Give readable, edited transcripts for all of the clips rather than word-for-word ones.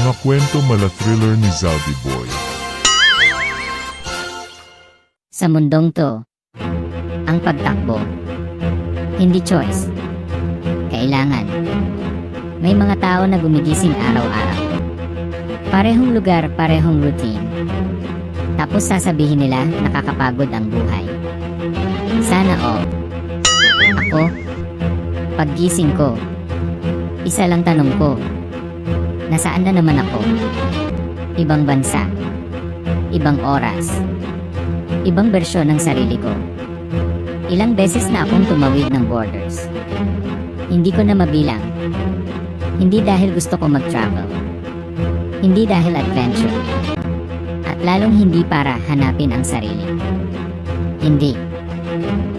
Mga kwento mala-thriller ni Zaldi Boy. Sa mundong to, ang pagtakbo, hindi choice. Kailangan. May mga tao na gumigising araw-araw. Parehong lugar, parehong routine. Tapos sasabihin nila nakakapagod ang buhay. Sana all. Ako, paggising ko, isa lang tanong ko, nasaan na naman ako? Ibang bansa, ibang oras, ibang bersyon ng sarili ko. Ilang beses na akong tumawid ng borders. Hindi ko na mabilang. Hindi dahil gusto ko mag-travel. Hindi dahil adventure. At lalong hindi para hanapin ang sarili. Hindi.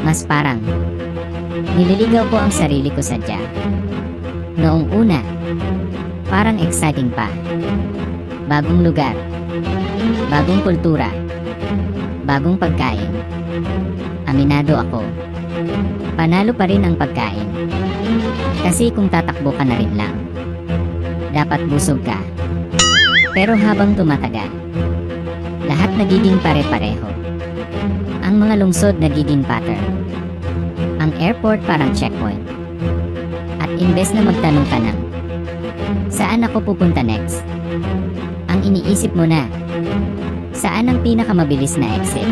Mas parang nililigaw ko ang sarili ko sadya. Noong una, parang exciting pa. Bagong lugar, bagong kultura, bagong pagkain. Aminado ako, panalo pa rin ang pagkain. Kasi kung tatakbo ka na rin lang, dapat busog ka. Pero habang tumatagal, lahat nagiging pare-pareho. Ang mga lungsod nagiging pattern. Ang airport parang checkpoint. At imbes na magtanong ka ng, saan ako pupunta next? Ang iniisip mo na, saan ang pinakamabilis na exit?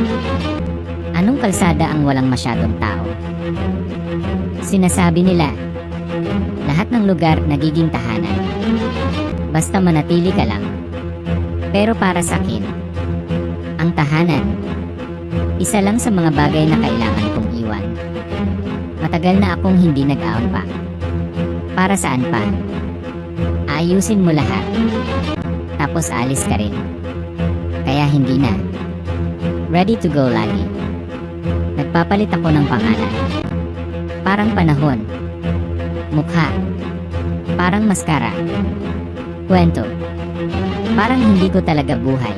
Anong kalsada ang walang masyadong tao? Sinasabi nila, lahat ng lugar nagiging tahanan. Basta manatili ka lang. Pero para sa akin, ang tahanan, isa lang sa mga bagay na kailangan kong iwan. Matagal na akong hindi nag-aon pa. Para saan pa? Ayusin mo lahat. Tapos alis ka rin. Kaya hindi na. Ready to go lagi. Nagpapalit ako ng pangalan. Parang panahon. Mukha. Parang maskara. Kwento. Parang hindi ko talaga buhay.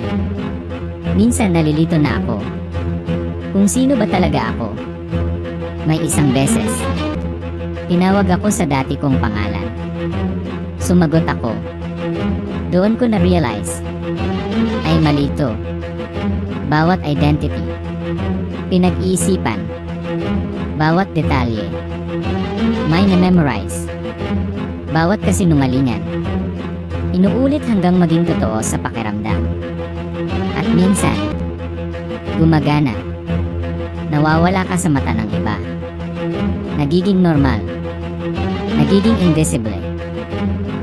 Minsan nalilito na ako. Kung sino ba talaga ako? May isang beses, tinawag ako sa dati kong pangalan. Sumagot ako. Doon ko na-realize, ay mali ito. Bawat identity, pinag-iisipan, bawat detalye, may na-memorize, bawat kasinungalingan, inuulit hanggang maging totoo sa pakiramdam. At minsan, gumagana, nawawala ka sa mata ng iba. Nagiging normal, nagiging invisible.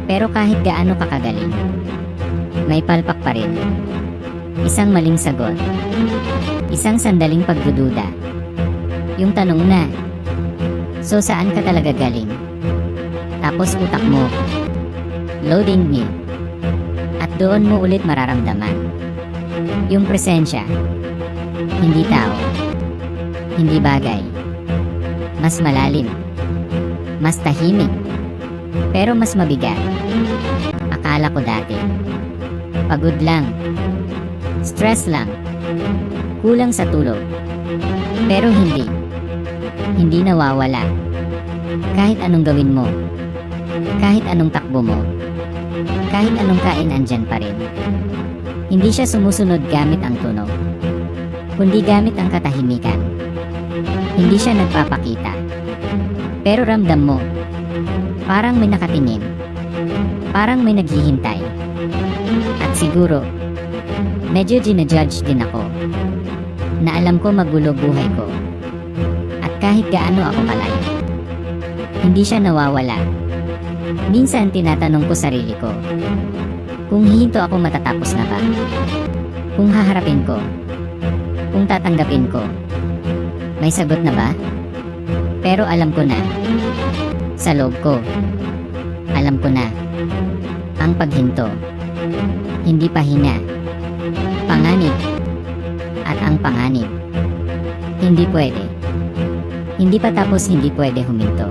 Pero kahit gaano ka kagaling, may palpak pa rin. Isang maling sagot, isang sandaling pagdududa. Yung tanong na, so saan ka talaga galing? Tapos utak mo, loading me. At doon mo ulit mararamdaman yung presensya, hindi tao, hindi bagay, mas malalim, mas tahimik, pero mas mabigat. Akala ko dati, pagod lang, stress lang, kulang sa tulog. Pero hindi nawawala. Kahit anong gawin mo, kahit anong takbo mo, kahit anong kain andyan pa rin. Hindi siya sumusunod gamit ang tunog, kundi gamit ang katahimikan. Hindi siya nagpapakita, pero ramdam mo, parang may nakatingin, parang may naghihintay. At siguro, medyo ginajudge din ako, na alam ko magulo buhay ko. At kahit gaano ako kalayo, hindi siya nawawala. Minsan tinatanong ko sarili ko, kung hihinto ako matatapos na ba? Kung haharapin ko, kung tatanggapin ko, may sagot na ba? Pero alam ko na, sa loob ko, alam ko na, ang paghinto, hindi pahinga, panganib, at ang panganib, hindi pwede. Hindi pa tapos hindi pwede huminto.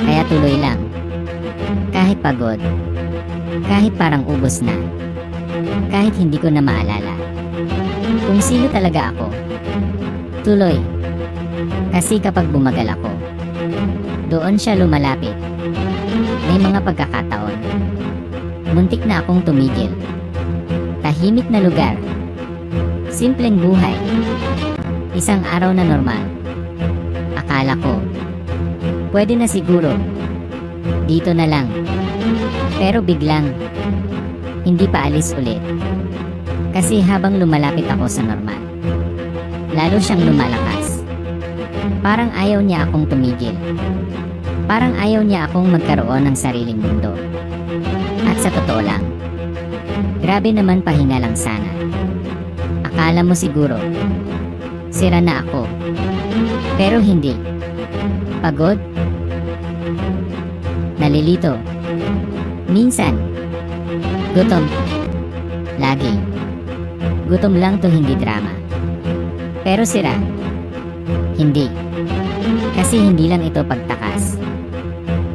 Kaya tuloy lang, kahit pagod, kahit parang ubos na, kahit hindi ko na maalala kung sino talaga ako. Tuloy, kasi kapag bumagal ako, doon siya lumalapit. May mga pagkakataon Muntik na akong tumigil. Tahimik na lugar. Simpleng buhay. Isang araw na normal. Akala ko, pwede na siguro. Dito na lang. Pero biglang, hindi pa alis ulit. Kasi habang lumalapit ako sa normal, lalo siyang lumalakas. Parang ayaw niya akong tumigil. Parang ayaw niya akong magkaroon ng sariling mundo. At sa totoo lang, grabe naman pahinga lang sana. Akala mo siguro, sira na ako. Pero hindi. Pagod? Nalilito. Minsan. Gutom. Lagi. Gutom lang to, hindi drama. Pero sira? Hindi. Kasi hindi lang ito pagtakas.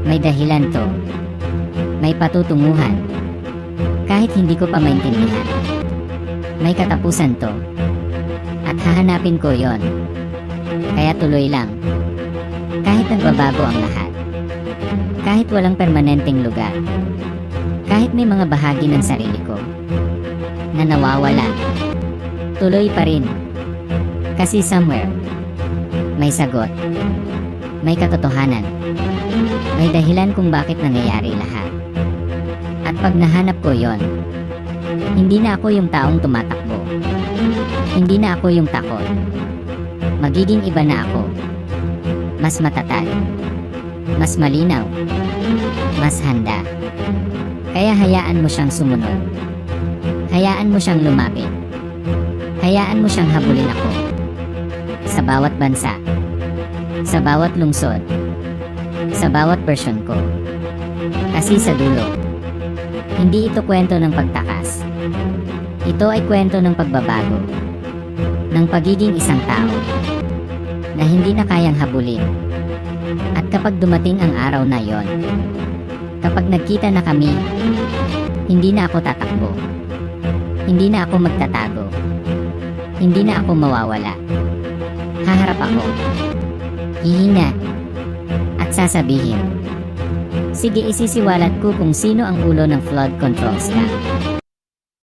May dahilan to. May patutunguhan. Kahit hindi ko pa maintindihan. May katapusan to. At hahanapin ko yon. Kaya tuloy lang. Kahit nagbabago ang lahat. Kahit walang permanenteng lugar. Kahit may mga bahagi ng sarili ko na nawawala. Tuloy pa rin. Kasi somewhere, may sagot. May katotohanan. May dahilan kung bakit nangyayari lahat. At pag nahanap ko yon, hindi na ako yung taong tumatakbo. Hindi na ako yung takot. Magiging iba na ako. Mas matatag. Mas malinaw. Mas handa. Kaya hayaan mo siyang sumunod. Hayaan mo siyang lumapit. Hayaan mo siyang habulin ako. Sa bawat bansa. Sa bawat lungsod. Sa bawat version ko. Kasi sa dulo, hindi ito kwento ng pagtakas. Ito ay kwento ng pagbabago. Ng pagiging isang tao na hindi na kayang habulin. At kapag dumating ang araw na yon, kapag nagkita na kami, hindi na ako tatakbo. Hindi na ako magtatago. Hindi na ako mawawala. Haharap ako. Hihinga. At sasabihin, sige, isisiwalat ko kung sino ang ulo ng flood control scam.